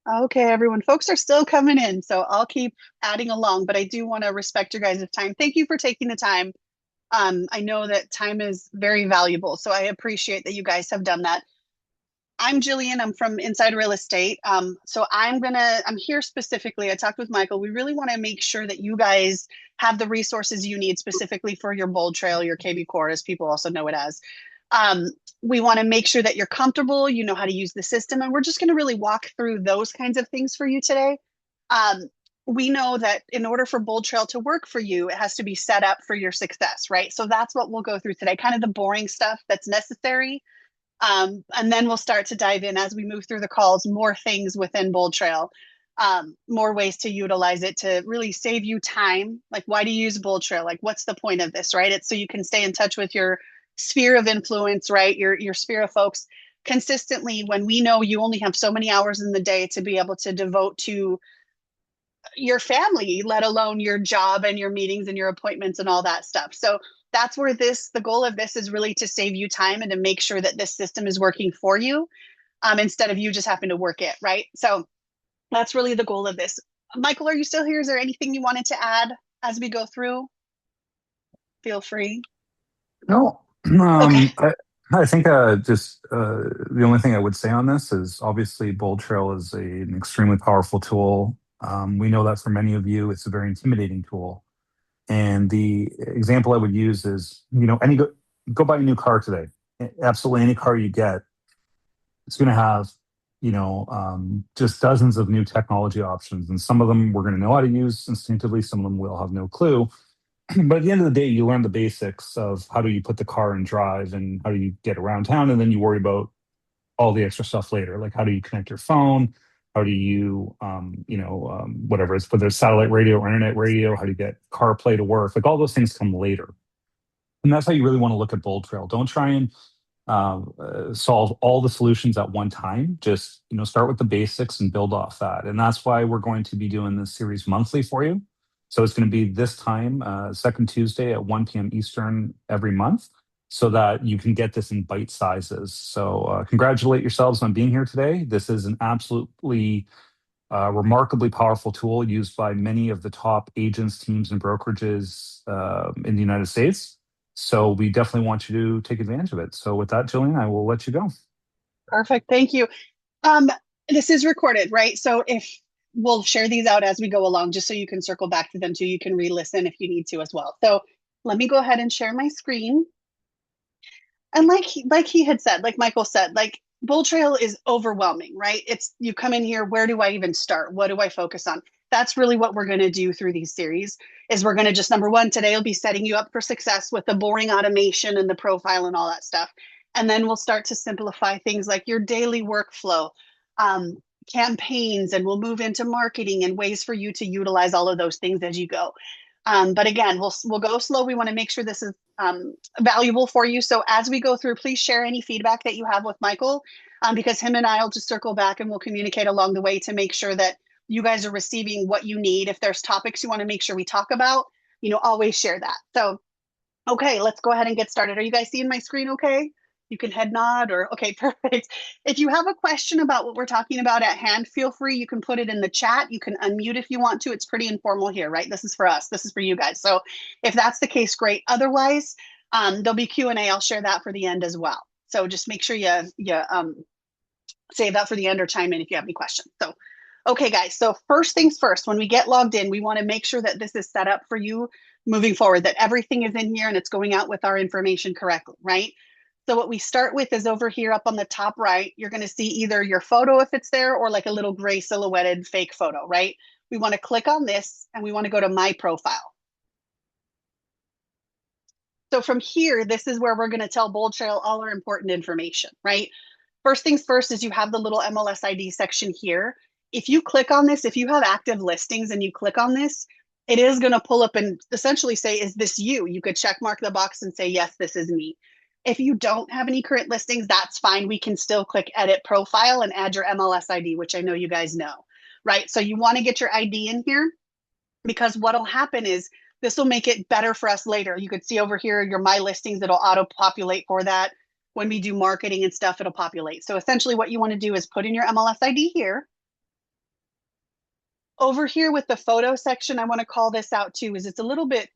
Okay, everyone. Folks are still coming in, so I'll keep adding along, but I do want to respect your guys' time. Thank you for taking the time. I know that time is very valuable, so I appreciate that you guys have done that. I'm Jillian. I'm from Inside Real Estate. So I'm here specifically. I talked with Michael. We really want to make sure that you guys have the resources you need specifically for your Bold Trail, your KB Core, as people also know it as. Um, we want to make sure that you're comfortable, you know how to use the system, and we're just going to really walk through those kinds of things for you today. Um, we know that in order for Bold Trail to work for you, it has to be set up for your success, right? So that's what we'll go through today, kind of the boring stuff that's necessary, and then we'll start to dive in as we move through the calls, more things within BoldTrail, more ways to utilize it to really save you time. Like, why do you use BoldTrail? Like, what's the point of this, right? It's so you can stay in touch with your sphere of influence, right? Your sphere of folks consistently when we know you only have so many hours in the day to be able to devote to your family, let alone your job and your meetings and your appointments and all that stuff. So that's where the goal of this is really to save you time and to make sure that this system is working for you, instead of you just having to work it, right? So that's really the goal of this. Michael, are you still here? Is there anything you wanted to add as we go through? Feel free. No, Okay. I think just the only thing I would say on this is obviously Bold Trail is an extremely powerful tool. We know that for many of you, it's a very intimidating tool. And the example I would use is, go buy a new car today. Absolutely any car you get, it's going to have, just dozens of new technology options. And some of them we're going to know how to use instinctively. Some of them we'll have no clue. But at the end of the day, you learn the basics of how do you put the car in drive and how do you get around town, and then you worry about all the extra stuff later, like how do you connect your phone, how do you, whatever it's whether it's satellite radio or internet radio, how do you get CarPlay to work, like all those things come later, and that's how you really want to look at Bold Trail. Don't try and solve all the solutions at one time. Just start with the basics and build off that. And that's why we're going to be doing this series monthly for you. So it's going to be this time, second Tuesday at 1 p.m. Eastern every month, so that you can get this in bite sizes. So congratulate yourselves on being here today. This is an absolutely remarkably powerful tool used by many of the top agents, teams, and brokerages in the United States. So we definitely want you to take advantage of it. So with that, Jillian, I will let you go. Perfect. Thank you. Um, this is recorded, right? So if we'll share these out as we go along, just so you can circle back to them too. You can re-listen if you need to as well. So let me go ahead and share my screen. And like he had said, like Michael said, like Bull Trail is overwhelming, right? It's you come in here, where do I even start? What do I focus on? That's really what we're going to do through these series is we're going to just number one, today will be setting you up for success with the boring automation and the profile and all that stuff. And then we'll start to simplify things like your daily workflow, um, campaigns, and we'll move into marketing and ways for you to utilize all of those things as you go. But again, we'll go slow. We want to make sure this is valuable for you. So as we go through, please share any feedback that you have with Michael, because him and I will just circle back and we'll communicate along the way to make sure that you guys are receiving what you need. If there's topics you want to make sure we talk about, always share that. So, okay, let's go ahead and get started. Are you guys seeing my screen okay? You can head nod or okay, perfect. If you have a question about what we're talking about at hand, feel free. You can put it in the chat. You can unmute if you want to. It's pretty informal here, right? This is for us. This is for you guys. So if that's the case, great. Otherwise, there'll be Q&A. I'll share that for the end as well. So just make sure you save that for the end or chime in if you have any questions. So, okay, guys. So first things first, when we get logged in, we want to make sure that this is set up for you moving forward, that everything is in here and it's going out with our information correctly, right? So what we start with is over here up on the top right, you're going to see either your photo if it's there or like a little gray silhouetted fake photo, right? We want to click on this and we want to go to my profile. So from here, this is where we're going to tell Bold Trail all our important information, right? First things first is you have the little MLS ID section here. If you click on this, if you have active listings and you click on this, it is going to pull up and essentially say, is this you? You could check mark the box and say, yes, this is me. If you don't have any current listings, that's fine. We can still click edit profile and add your MLS ID, which I know you guys know, right? So you want to get your ID in here because what'll happen is this will make it better for us later. You could see over here your my listings, it'll auto populate for that. When we do marketing and stuff, it'll populate. So essentially what you want to do is put in your MLS ID here. Over here with the photo section, I want to call this out too, is it's a little bit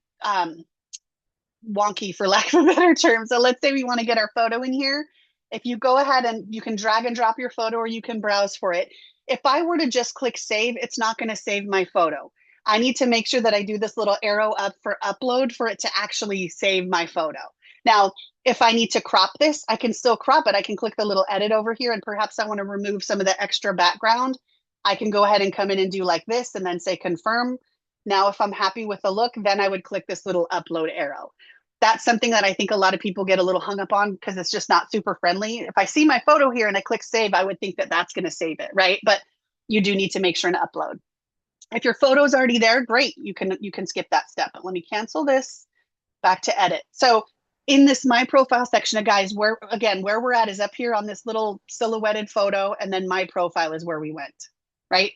wonky for lack of a better term. So let's say we want to get our photo in here. If you go ahead and you can drag and drop your photo or you can browse for it. If I were to just click save, it's not going to save my photo. I need to make sure that I do this little arrow up for upload for it to actually save my photo. Now, if I need to crop this, I can still crop it. I can click the little edit over here, and perhaps I want to remove some of the extra background. I can go ahead and come in and do like this and then say confirm. Now, if I'm happy with the look, then I would click this little upload arrow. That's something that I think a lot of people get a little hung up on because it's just not super friendly. If I see my photo here and I click save, I would think that that's going to save it, right? But you do need to make sure to upload. If your photo is already there, great. You can skip that step. But let me cancel this, back to edit. So in this my profile section, guys, where we're at is up here on this little silhouetted photo, and then my profile is where we went, right?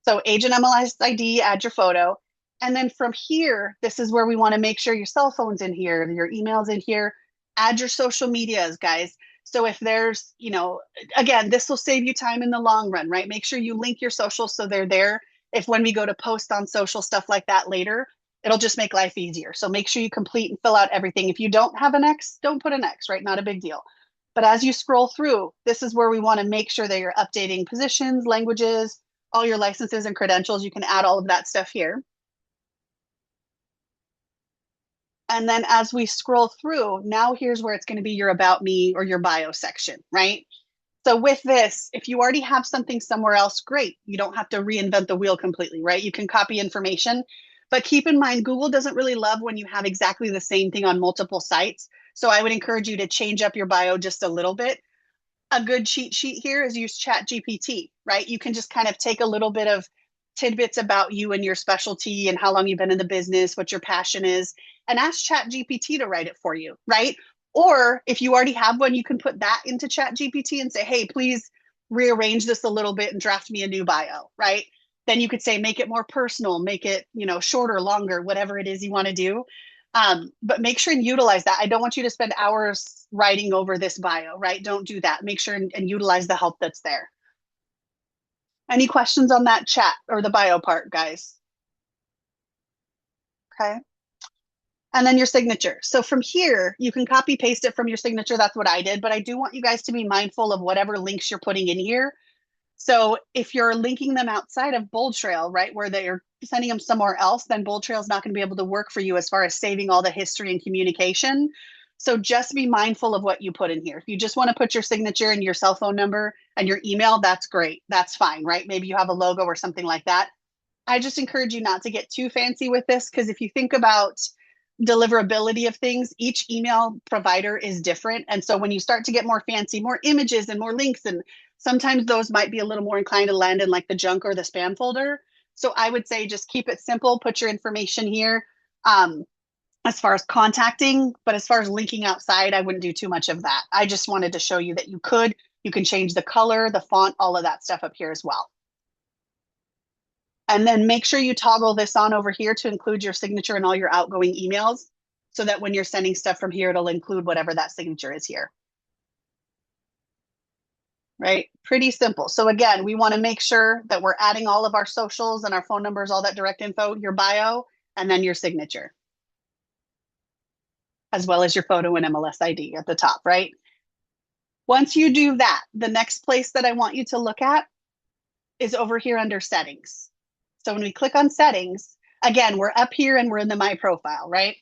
So agent MLS ID, add your photo. And then from here, this is where we want to make sure your cell phone's in here, your email's in here, add your social medias, guys. So if there's, again, this will save you time in the long run, right? Make sure you link your socials so they're there. If when we go to post on social stuff like that later, it'll just make life easier. So make sure you complete and fill out everything. If you don't have an X, don't put an X, right? Not a big deal. But as you scroll through, this is where we want to make sure that you're updating positions, languages, all your licenses and credentials. You can add all of that stuff here. And then as we scroll through, now here's where it's going to be your about me or your bio section, right? So with this, if you already have something somewhere else, great. You don't have to reinvent the wheel completely, right? You can copy information, but keep in mind, Google doesn't really love when you have exactly the same thing on multiple sites. So I would encourage you to change up your bio just a little bit. A good cheat sheet here is use ChatGPT, right? You can just kind of take a little bit of tidbits about you and your specialty and how long you've been in the business, what your passion is, and ask ChatGPT to write it for you, right? Or if you already have one, you can put that into ChatGPT and say, hey, please rearrange this a little bit and draft me a new bio, right? Then you could say, make it more personal, make it, shorter, longer, whatever it is you want to do. But make sure and utilize that. I don't want you to spend hours writing over this bio, right? Don't do that. Make sure and utilize the help that's there. Any questions on that chat or the bio part, guys? Okay. And then your signature. So from here, you can copy paste it from your signature. That's what I did. But I do want you guys to be mindful of whatever links you're putting in here. So if you're linking them outside of BoldTrail, right, where they're sending them somewhere else, then BoldTrail is not going to be able to work for you as far as saving all the history and communication. So just be mindful of what you put in here. If you just want to put your signature and your cell phone number and your email, that's great. That's fine, right? Maybe you have a logo or something like that. I just encourage you not to get too fancy with this, because if you think about deliverability of things, each email provider is different. And so when you start to get more fancy, more images and more links, and sometimes those might be a little more inclined to land in like the junk or the spam folder. So I would say just keep it simple, put your information here as far as contacting, but as far as linking outside, I wouldn't do too much of that. I just wanted to show you that you can change the color, the font, all of that stuff up here as well. And then make sure you toggle this on over here to include your signature and all your outgoing emails, so that when you're sending stuff from here, it'll include whatever that signature is here. Right? Pretty simple. So again, we want to make sure that we're adding all of our socials and our phone numbers, all that direct info, your bio, and then your signature, as well as your photo and MLS ID at the top, right? Once you do that, the next place that I want you to look at is over here under settings. So when we click on settings, again, we're up here and we're in the My Profile, right?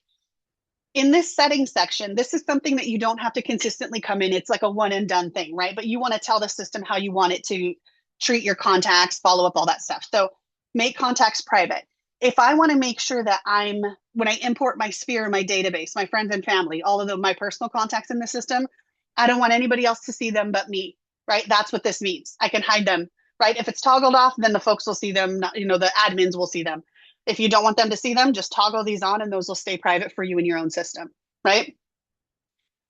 In this settings section, this is something that you don't have to consistently come in. It's like a one and done thing, right? But you want to tell the system how you want it to treat your contacts, follow up, all that stuff. So make contacts private. If I want to make sure that when I import my sphere, my database, my friends and family, all of my personal contacts in the system, I don't want anybody else to see them but me, right? That's what this means. I can hide them, right? If it's toggled off, then the folks will see them, the admins will see them. If you don't want them to see them, just toggle these on and those will stay private for you in your own system, right?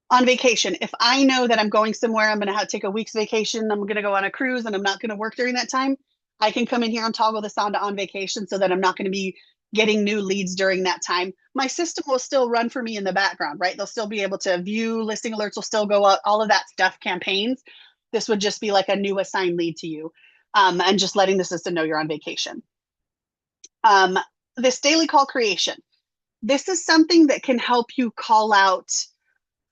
On vacation, if I know that I'm going somewhere, I'm going to take a week's vacation, I'm going to go on a cruise and I'm not going to work during that time, I can come in here and toggle this on to on vacation so that I'm not going to be getting new leads during that time. My system will still run for me in the background, right? They'll still be able to view, listing alerts will still go out, all of that stuff, campaigns. This would just be like a new assigned lead to you, and just letting the system know you're on vacation. Um, this daily call creation. This is something that can help you call out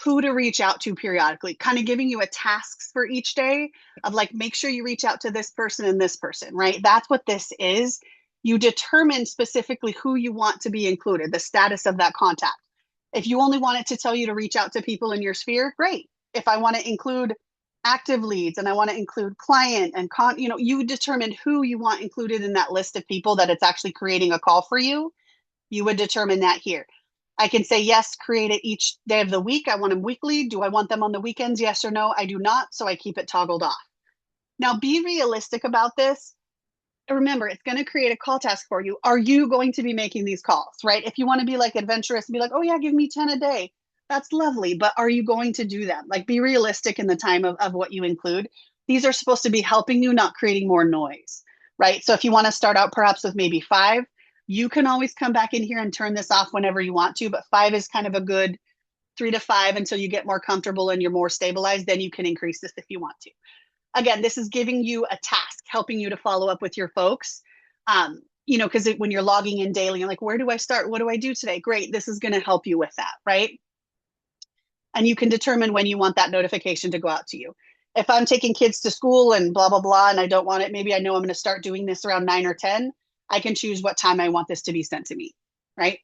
who to reach out to periodically, kind of giving you a tasks for each day of like, make sure you reach out to this person and this person, right? That's what this is. You determine specifically who you want to be included, the status of that contact. If you only want it to tell you to reach out to people in your sphere, great. If I want to include active leads and I want to include client and you determine who you want included in that list of people that it's actually creating a call for you. You would determine that here. I can say, yes, create it each day of the week. I want them weekly. Do I want them on the weekends? Yes or no? I do not. So I keep it toggled off. Now be realistic about this. Remember, it's going to create a call task for you. Are you going to be making these calls, right? If you want to be like adventurous and be like, oh yeah, give me 10 a day. That's lovely. But are you going to do them? Like be realistic in the time of what you include. These are supposed to be helping you, not creating more noise, right? So if you want to start out perhaps with maybe 5, you can always come back in here and turn this off whenever you want to, but 5 is kind of a good 3 to 5 until you get more comfortable and you're more stabilized. Then you can increase this if you want to. Again, this is giving you a task, helping you to follow up with your folks. Because when you're logging in daily, you're like, where do I start? What do I do today? Great. This is going to help you with that, right? And you can determine when you want that notification to go out to you. If I'm taking kids to school and blah, blah, blah, and I don't want it, maybe I know I'm going to start doing this around 9 or 10. I can choose what time I want this to be sent to me, right?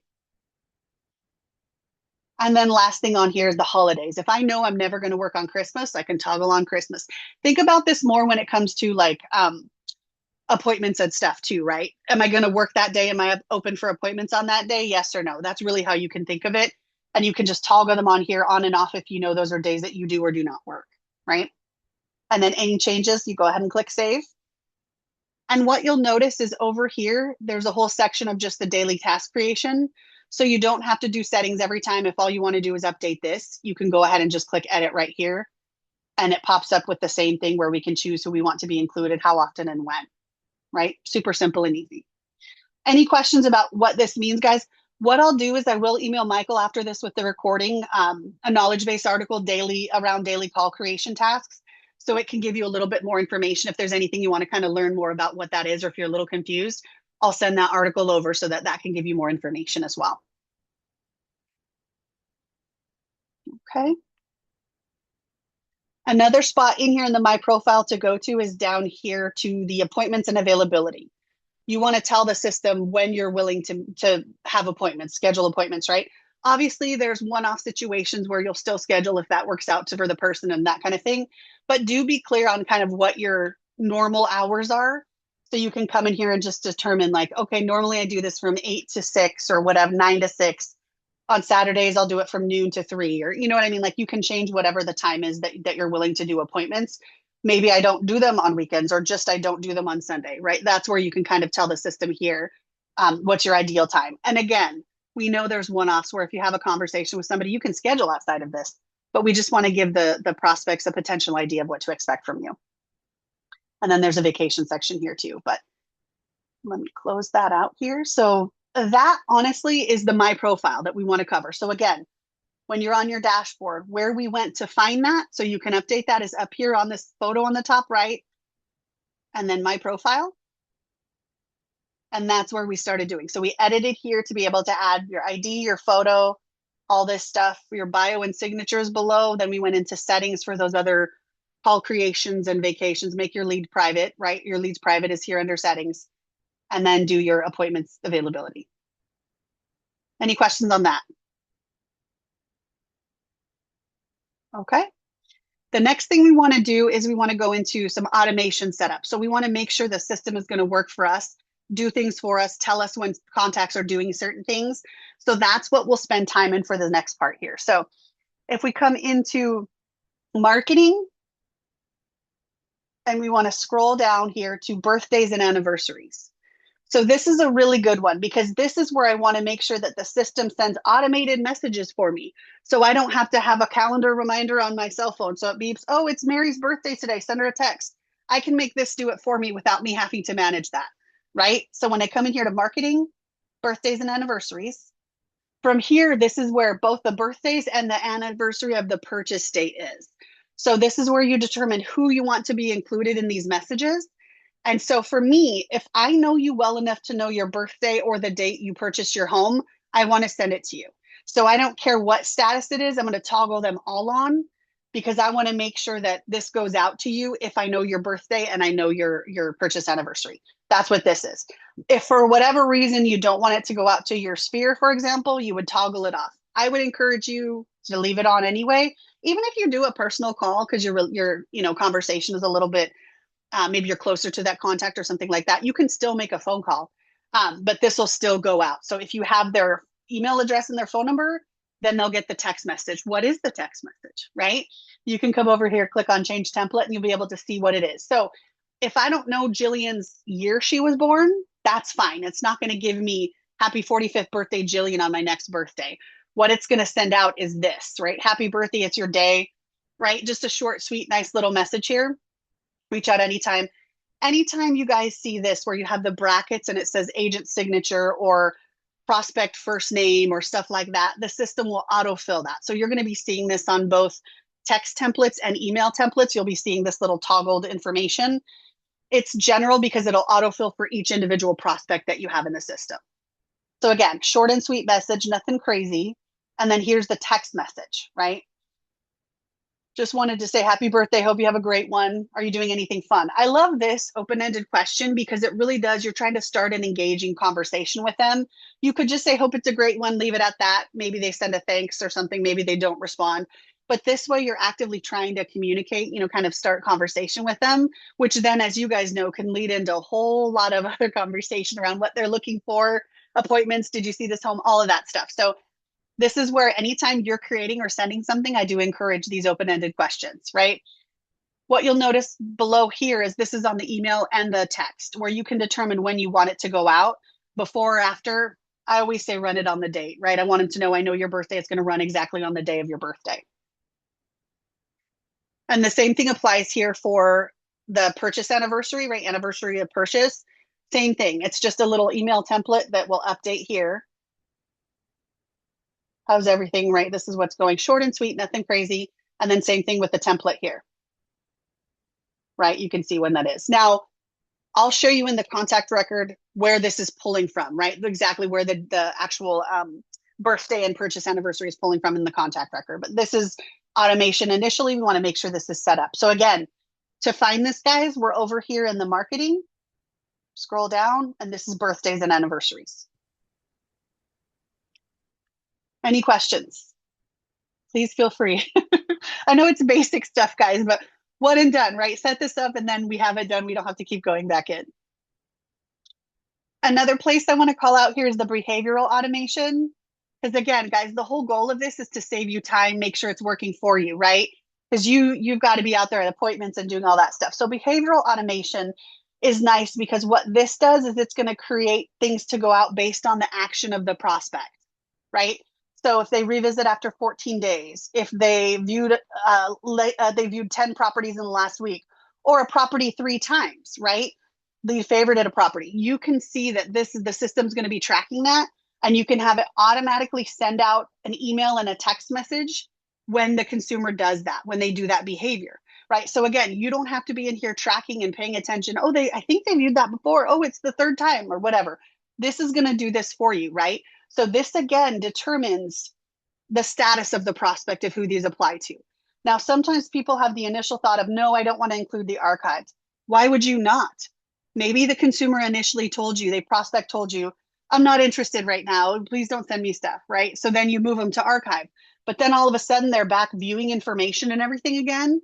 And then last thing on here is the holidays. If I know I'm never going to work on Christmas, I can toggle on Christmas. Think about this more when it comes to like appointments and stuff too, right? Am I going to work that day? Am I open for appointments on that day? Yes or no? That's really how you can think of it. And you can just toggle them on here on and off if you know those are days that you do or do not work, right? And then any changes, you go ahead and click save. And what you'll notice is over here, there's a whole section of just the daily task creation. So you don't have to do settings every time. If all you want to do is update this, you can go ahead and just click edit right here. And it pops up with the same thing where we can choose who we want to be included, how often and when, right? Super simple and easy. Any questions about what this means, guys? What I'll do is I will email Michael after this with the recording, a knowledge base article daily around daily call creation tasks. So it can give you a little bit more information. If there's anything you want to kind of learn more about what that is, or if you're a little confused, I'll send that article over so that that can give you more information as well. Okay. Another spot in here in the My Profile to go to is down here to the appointments and availability. You want to tell the system when you're willing to have appointments, schedule appointments, right? Obviously, there's one-off situations where you'll still schedule if that works out for the person and that kind of thing. But do be clear on kind of what your normal hours are. So you can come in here and just determine like, okay, normally I do this from 8 to 6 or whatever, 9 to 6. On Saturdays, I'll do it from noon to 3, or you know what I mean? Like you can change whatever the time is that you're willing to do appointments. Maybe I don't do them on weekends, or just I don't do them on Sunday, right? That's where you can kind of tell the system here what's your ideal time. And again, we know there's one-offs where if you have a conversation with somebody, you can schedule outside of this, but we just want to give the prospects a potential idea of what to expect from you. And then there's a vacation section here too, but let me close that out here. So that honestly is the My Profile that we want to cover. So again, when you're on your dashboard, where we went to find that, so you can update that, is up here on this photo on the top right, and then My Profile. And that's where we started doing. So we edited here to be able to add your ID, your photo, all this stuff, your bio and signatures below. Then we went into settings for those other call creations and vacations. Make your lead private, right? Your leads private is here under settings. And then do your appointments availability. Any questions on that? Okay. The next thing we want to do is we want to go into some automation setup. So we want to make sure the system is going to work for us, do things for us, tell us when contacts are doing certain things. So that's what we'll spend time in for the next part here. So if we come into marketing and we want to scroll down here to birthdays and anniversaries. So this is a really good one because this is where I want to make sure that the system sends automated messages for me. So I don't have to have a calendar reminder on my cell phone. So it beeps, oh, it's Mary's birthday today, send her a text. I can make this do it for me without me having to manage that, right? So when I come in here to marketing, birthdays and anniversaries, from here, this is where both the birthdays and the anniversary of the purchase date is. So this is where you determine who you want to be included in these messages. And so for me, if I know you well enough to know your birthday or the date you purchased your home, I want to send it to you. So I don't care what status it is, I'm going to toggle them all on because I want to make sure that this goes out to you if I know your birthday and I know your purchase anniversary. That's what this is. If for whatever reason you don't want it to go out to your sphere, for example, you would toggle it off. I would encourage you to leave it on anyway, even if you do a personal call because your conversation is a little bit maybe you're closer to that contact or something like that, you can still make a phone call, but this will still go out. So if you have their email address and their phone number, then they'll get the text message. What is the text message, right? You can come over here, click on change template, and you'll be able to see what it is. So if I don't know Jillian's year she was born, that's fine. It's not going to give me happy 45th birthday, Jillian, on my next birthday. What it's going to send out is this, right? Happy birthday, it's your day, right? Just a short, sweet, nice little message here. Reach out anytime. Anytime you guys see this where you have the brackets and it says agent signature or prospect first name or stuff like that, the system will autofill that. So you're going to be seeing this on both text templates and email templates. You'll be seeing this little toggled information. It's general because it'll autofill for each individual prospect that you have in the system. So again, short and sweet message, nothing crazy. And then here's the text message, right? Just wanted to say happy birthday. Hope you have a great one. Are you doing anything fun? I love this open-ended question because it really does. You're trying to start an engaging conversation with them. You could just say, hope it's a great one. Leave it at that. Maybe they send a thanks or something. Maybe they don't respond. But this way you're actively trying to communicate, kind of start conversation with them, which then, as you guys know, can lead into a whole lot of other conversation around what they're looking for, appointments. Did you see this home? All of that stuff. So this is where anytime you're creating or sending something, I do encourage these open-ended questions, right? What you'll notice below here is this is on the email and the text where you can determine when you want it to go out, before or after. I always say run it on the date, right? I want them to know I know your birthday. It's going to run exactly on the day of your birthday. And the same thing applies here for the purchase anniversary, right? Anniversary of purchase. Same thing. It's just a little email template that will update here. How's everything, right? This is what's going, short and sweet, nothing crazy. And then same thing with the template here, right? You can see when that is. Now, I'll show you in the contact record where this is pulling from, right? Exactly where the actual birthday and purchase anniversary is pulling from in the contact record. But this is automation. Initially, we want to make sure this is set up. So again, to find this, guys, we're over here in the marketing. Scroll down, and this is birthdays and anniversaries. Any questions? Please feel free. I know it's basic stuff, guys, but one and done, right? Set this up and then we have it done. We don't have to keep going back in. Another place I want to call out here is the behavioral automation. Because again, guys, the whole goal of this is to save you time, make sure it's working for you, right? Because you've got to be out there at appointments and doing all that stuff. So behavioral automation is nice because what this does is it's going to create things to go out based on the action of the prospect, right? So if they revisit after 14 days, if they viewed 10 properties in the last week, or a property 3 times, right? They favorited a property. You can see that the system's going to be tracking that, and you can have it automatically send out an email and a text message when the consumer does that, when they do that behavior, right? So again, you don't have to be in here tracking and paying attention. Oh, I think they viewed that before. Oh, it's the 3rd time or whatever. This is going to do this for you, right? So this again determines the status of the prospect of who these apply to. Now, sometimes people have the initial thought of, no, I don't want to include the archives. Why would you not? Maybe the consumer initially told you, the prospect told you, I'm not interested right now. Please don't send me stuff, right? So then you move them to archive. But then all of a sudden they're back viewing information and everything again.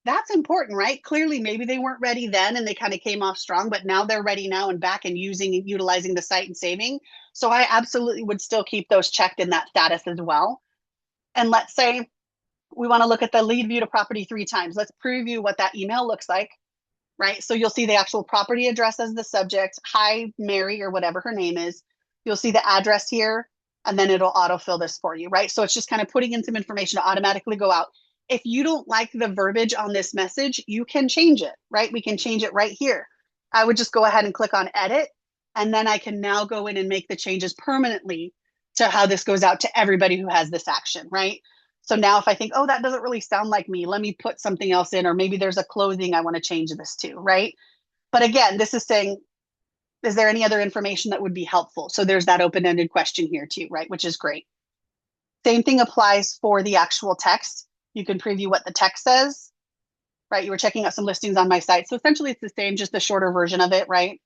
That's important, right? Clearly, maybe they weren't ready then and they kind of came off strong, but now they're ready now and back and utilizing the site and saving. So I absolutely would still keep those checked in that status as well. And let's say we want to look at the lead view to property 3 times. Let's preview what that email looks like, right? So you'll see the actual property address as the subject. Hi, Mary, or whatever her name is. You'll see the address here, and then it'll autofill this for you, right? So it's just kind of putting in some information to automatically go out. If you don't like the verbiage on this message, you can change it, right? We can change it right here. I would just go ahead and click on edit, and then I can now go in and make the changes permanently to how this goes out to everybody who has this action, right? So now if I think, oh, that doesn't really sound like me, let me put something else in, or maybe there's a clothing I want to change this to, right? But again, this is saying, is there any other information that would be helpful? So there's that open-ended question here too, right? Which is great. Same thing applies for the actual text. You can preview what the text says, right? You were checking out some listings on my site. So essentially it's the same, just the shorter version of it, right?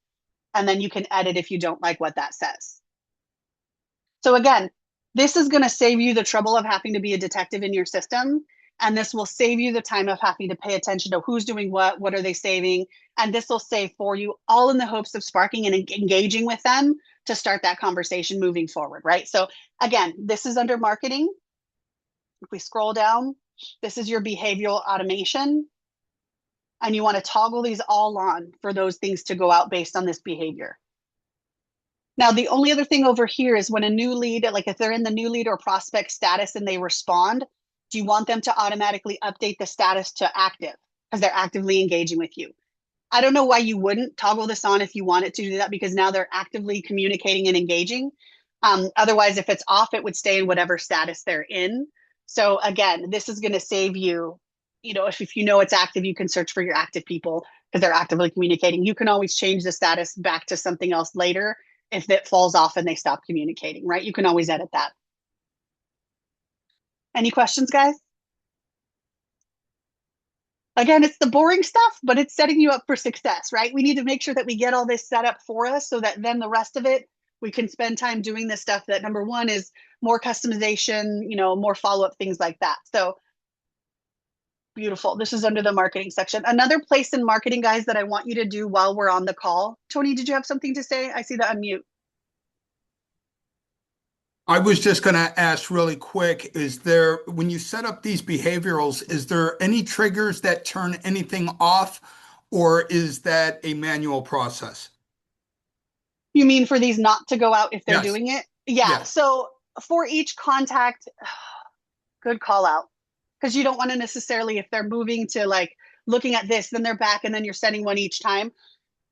And then you can edit if you don't like what that says. So again, this is going to save you the trouble of having to be a detective in your system. And this will save you the time of having to pay attention to who's doing what are they saving. And this will save for you, all in the hopes of sparking and engaging with them to start that conversation moving forward, right? So again, this is under marketing. If we scroll down, this is your behavioral automation. And you want to toggle these all on for those things to go out based on this behavior. Now, the only other thing over here is when a new lead, like if they're in the new lead or prospect status and they respond, do you want them to automatically update the status to active because they're actively engaging with you? I don't know why you wouldn't toggle this on if you wanted to do that, because now they're actively communicating and engaging. Otherwise, if it's off, it would stay in whatever status they're in. So again, this is going to save you, if you know it's active, you can search for your active people because they're actively communicating. You can always change the status back to something else later if it falls off and they stop communicating, right? You can always edit that. Any questions, guys? Again, it's the boring stuff, but it's setting you up for success, right? We need to make sure that we get all this set up for us so that then the rest of it, we can spend time doing this stuff that number one is more customization, more follow-up, things like that. So beautiful. This is under the marketing section. Another place in marketing, guys, that I want you to do while we're on the call. Tony, did you have something to say? I see the unmute. I was just going to ask really quick, when you set up these behaviorals, is there any triggers that turn anything off, or is that a manual process? You mean for these not to go out if they're Yes. doing it? Yeah. Yes. So for each contact, good call out. Because you don't want to necessarily, if they're moving to like looking at this, then they're back and then you're sending one each time.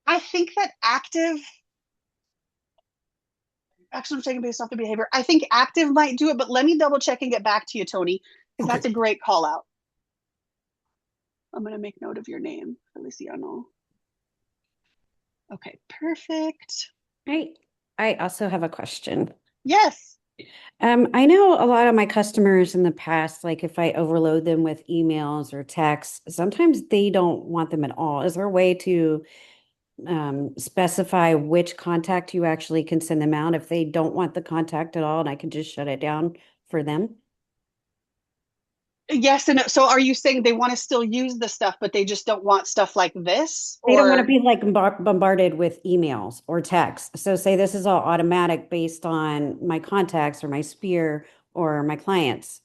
I think that active, actually I'm taking based off the behavior. I think active might do it, but let me double check and get back to you, Tony, because Okay. that's a great call out. I'm going to make note of your name, Feliciano. Okay, perfect. Right. I also have a question. Yes. I know a lot of my customers in the past, like if I overload them with emails or texts, sometimes they don't want them at all. Is there a way to specify which contact you actually can send them out if they don't want the contact at all and I can just shut it down for them? Yes and no. So are you saying they want to still use the stuff, but they just don't want stuff like this? They don't want to be like bombarded with emails or texts. So say this is all automatic based on my contacts or my sphere or my clients.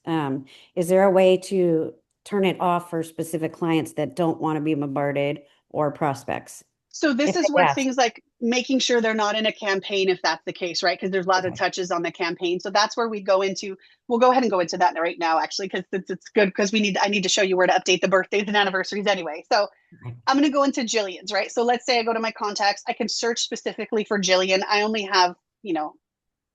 Is there a way to turn it off for specific clients that don't want to be bombarded or prospects? So this If is they where ask. things like making sure they're not in a campaign, if that's the case, right? Because there's a lot of Okay. touches on the campaign. So that's where we go into, we'll go ahead and go into that right now, actually, because it's good because I need to show you where to update the birthdays and anniversaries anyway. So Okay. I'm going to go into Jillian's, right? So let's say I go to my contacts. I can search specifically for Jillian. I only have,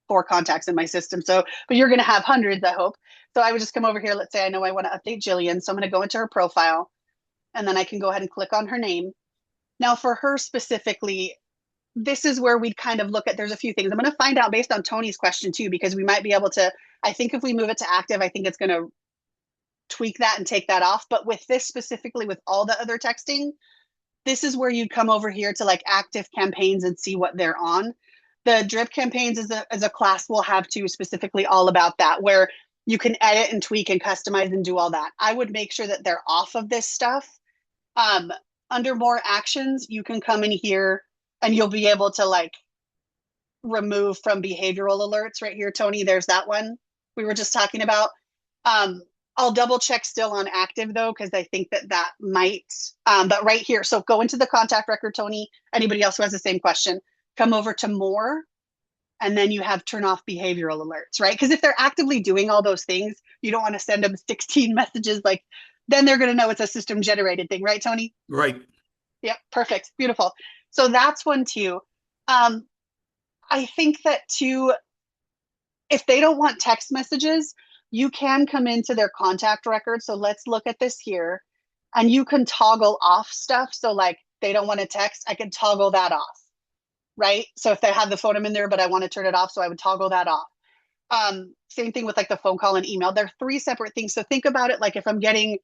4 contacts in my system. So, but you're going to have hundreds, I hope. So I would just come over here. Let's say I know I want to update Jillian. So I'm going to go into her profile and then I can go ahead and click on her name. Now for her specifically, this is where we'd kind of look at, there's a few things. I'm going to find out based on Tony's question too, because we might be able to, I think if we move it to active, I think it's going to tweak that and take that off. But with this specifically, with all the other texting, this is where you'd come over here to like active campaigns and see what they're on. The drip campaigns is a class we'll have too, specifically all about that, where you can edit and tweak and customize and do all that. I would make sure that they're off of this stuff. Under more actions, you can come in here and you'll be able to like remove from behavioral alerts right here. Tony, there's that one we were just talking about. I'll double check still on active though, because I think that might, but right here. So go into the contact record, Tony. Anybody else who has the same question, come over to more. And then you have turn off behavioral alerts, right? Because if they're actively doing all those things, you don't want to send them 16 messages like, then they're going to know it's a system generated thing, right, Tony? Right. Yep, perfect, beautiful. So that's one too. I think that too, if they don't want text messages, you can come into their contact record. So let's look at this here and you can toggle off stuff. So like they don't want to text, I can toggle that off, right? So if they have the phone in there, but I want to turn it off, so I would toggle that off. Same thing with like the phone call and email. They're three separate things. So think about it like if I'm getting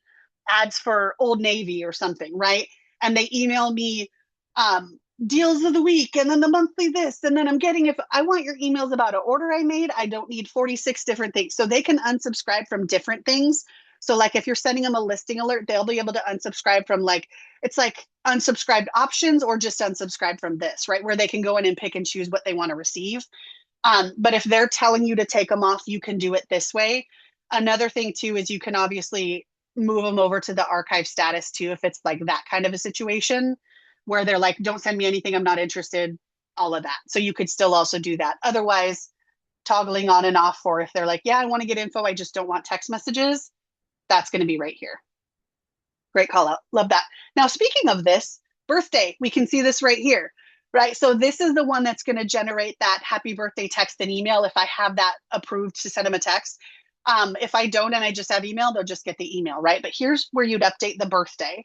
ads for Old Navy or something, right? And they email me deals of the week and then the monthly this. And then I'm getting, if I want your emails about an order I made, I don't need 46 different things. So they can unsubscribe from different things. So like if you're sending them a listing alert, they'll be able to unsubscribe from like, it's like unsubscribed options or just unsubscribe from this, right? Where they can go in and pick and choose what they want to receive. But if they're telling you to take them off, you can do it this way. Another thing too is you can obviously move them over to the archive status too, if it's like that kind of a situation where they're like, don't send me anything, I'm not interested, all of that. So you could still also do that. Otherwise, toggling on and off for if they're like, yeah, I want to get info, I just don't want text messages, that's going to be right here. Great call out. Love that. Now, speaking of this, birthday, we can see this right here. Right. So this is the one that's going to generate that happy birthday text and email if I have that approved to send them a text. If I don't and I just have email, they'll just get the email, right? But here's where you'd update the birthday.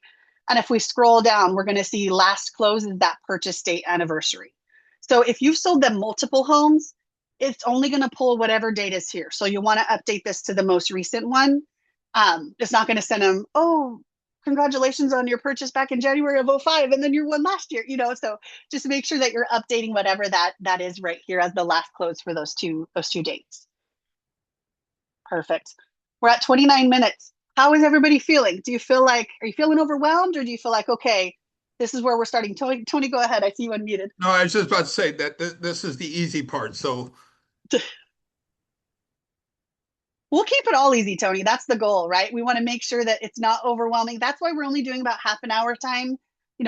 And if we scroll down, we're going to see last close is that purchase date anniversary. So if you've sold them multiple homes, it's only going to pull whatever date is here. So you want to update this to the most recent one. It's not going to send them, oh, congratulations on your purchase back in January of 05 and then your one last year, so just make sure that you're updating whatever that is right here as the last close for those two dates. Perfect. We're at 29 minutes. How is everybody feeling? Do you feel like, are you feeling overwhelmed or do you feel like, okay, this is where we're starting? Tony, go ahead. I see you unmuted. No, I was just about to say that this is the easy part. So we'll keep it all easy, Tony. That's the goal, right? We want to make sure that it's not overwhelming. That's why we're only doing about half an hour time,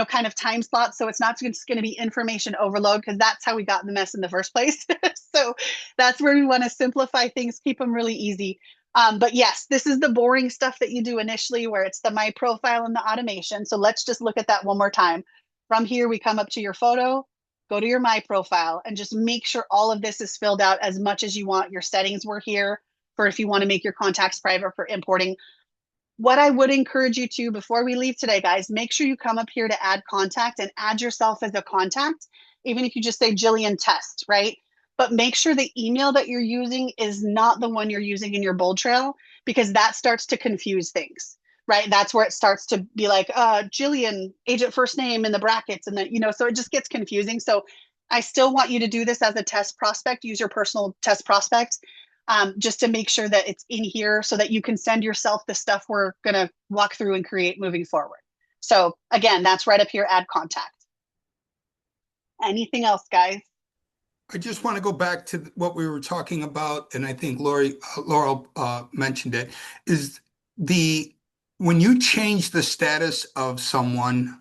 kind of time slots. So it's not just going to be information overload because that's how we got in the mess in the first place. So that's where we want to simplify things, keep them really easy. But yes, this is the boring stuff that you do initially where it's the My Profile and the automation. So let's just look at that one more time. From here, we come up to your photo, go to your My Profile, and just make sure all of this is filled out as much as you want. Your settings were here for if you want to make your contacts private for importing. What I would encourage you to, before we leave today, guys, make sure you come up here to add contact and add yourself as a contact, even if you just say Jillian Test, right? But make sure the email that you're using is not the one you're using in your BoldTrail because that starts to confuse things, right? That's where it starts to be like, Jillian, agent first name in the brackets. And then, so it just gets confusing. So I still want you to do this as a test prospect, use your personal test prospect. Just to make sure that it's in here so that you can send yourself the stuff we're going to walk through and create moving forward. So again, that's right up here, add contact. Anything else, guys? I just want to go back to what we were talking about, and I think Laurel mentioned it, is when you change the status of someone,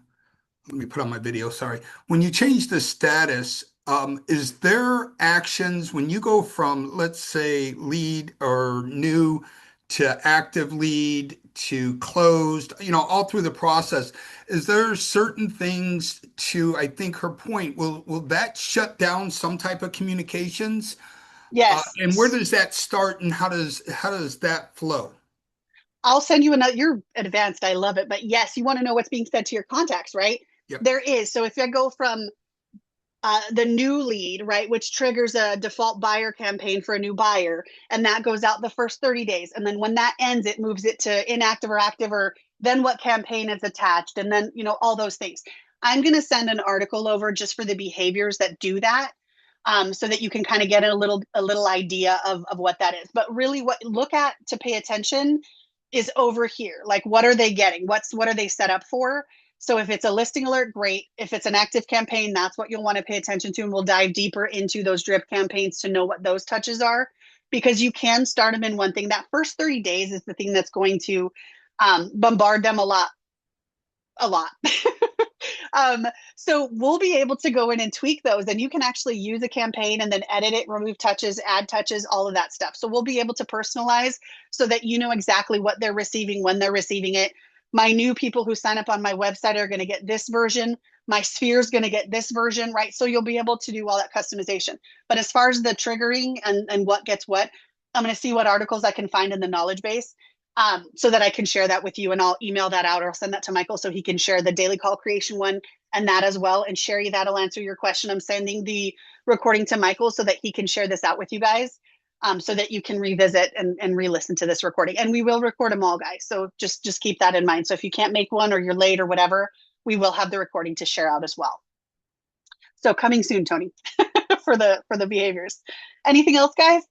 let me put on my video, sorry. When you change the status, is there actions when you go from, let's say, lead or new to active lead to closed, all through the process? Is there certain things to, I think her point, will that shut down some type of communications? Yes. And where does that start and how does that flow? I'll send you another, you're advanced, I love it. But yes, you want to know what's being said to your contacts, right? Yep. There is. So if I go from the new lead, right, which triggers a default buyer campaign for a new buyer, and that goes out the first 30 days. And then when that ends, it moves it to inactive or active, or then what campaign is attached, and then, all those things. I'm going to send an article over just for the behaviors that do that, so that you can kind of get a little idea of what that is. But really what look at to pay attention is over here. Like, what are they getting? What are they set up for? So if it's a listing alert, great. If it's an active campaign, that's what you'll want to pay attention to. And we'll dive deeper into those drip campaigns to know what those touches are, because you can start them in one thing. That first 30 days is the thing that's going to bombard them a lot. So we'll be able to go in and tweak those, and you can actually use a campaign and then edit it, remove touches, add touches, all of that stuff. So we'll be able to personalize so that you know exactly what they're receiving, when they're receiving it. My new people who sign up on my website are going to get this version. My sphere is going to get this version, right? So you'll be able to do all that customization. But as far as the triggering and what gets what, I'm going to see what articles I can find in the knowledge base. so that I can share that with you, and I'll email that out or I'll send that to Michael so he can share the daily call creation one and that as well. And Sherry, that'll answer your question. I'm sending the recording to Michael so that he can share this out with you guys, so that you can revisit and re-listen to this recording. And we will record them all, guys. So just keep that in mind. So if you can't make one or you're late or whatever, we will have the recording to share out as well. So coming soon, Tony, for the behaviors. Anything else, guys?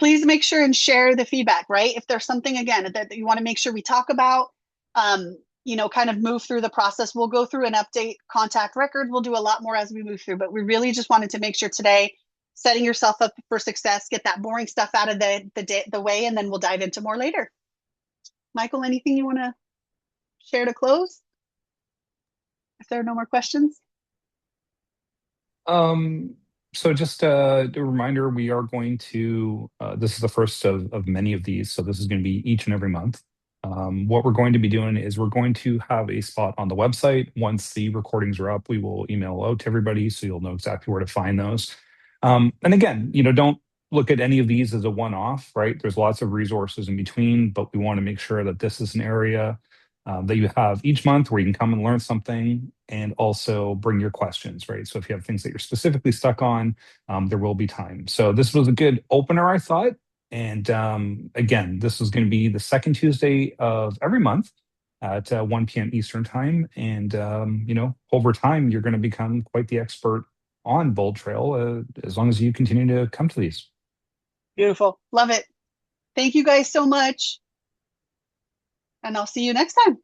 Please make sure and share the feedback, right? If there's something, again, that you want to make sure we talk about, kind of move through the process. We'll go through and update contact records. We'll do a lot more as we move through, but we really just wanted to make sure today, setting yourself up for success, get that boring stuff out of the way, and then we'll dive into more later. Michael, anything you want to share to close? If there are no more questions. So just a reminder, we are going to, this is the first of many of these, so this is going to be each and every month. What we're going to be doing is we're going to have a spot on the website. Once the recordings are up, we will email out to everybody so you'll know exactly where to find those. And again, don't look at any of these as a one-off, right? There's lots of resources in between, but we want to make sure that this is an area that you have each month where you can come and learn something and also bring your questions, right? So if you have things that you're specifically stuck on, there will be time. So this was a good opener, I thought. And again, this is going to be the second Tuesday of every month at 1 p.m. Eastern time. And, over time, you're going to become quite the expert on BoldTrail as long as you continue to come to these. Beautiful. Love it. Thank you guys so much. And I'll see you next time.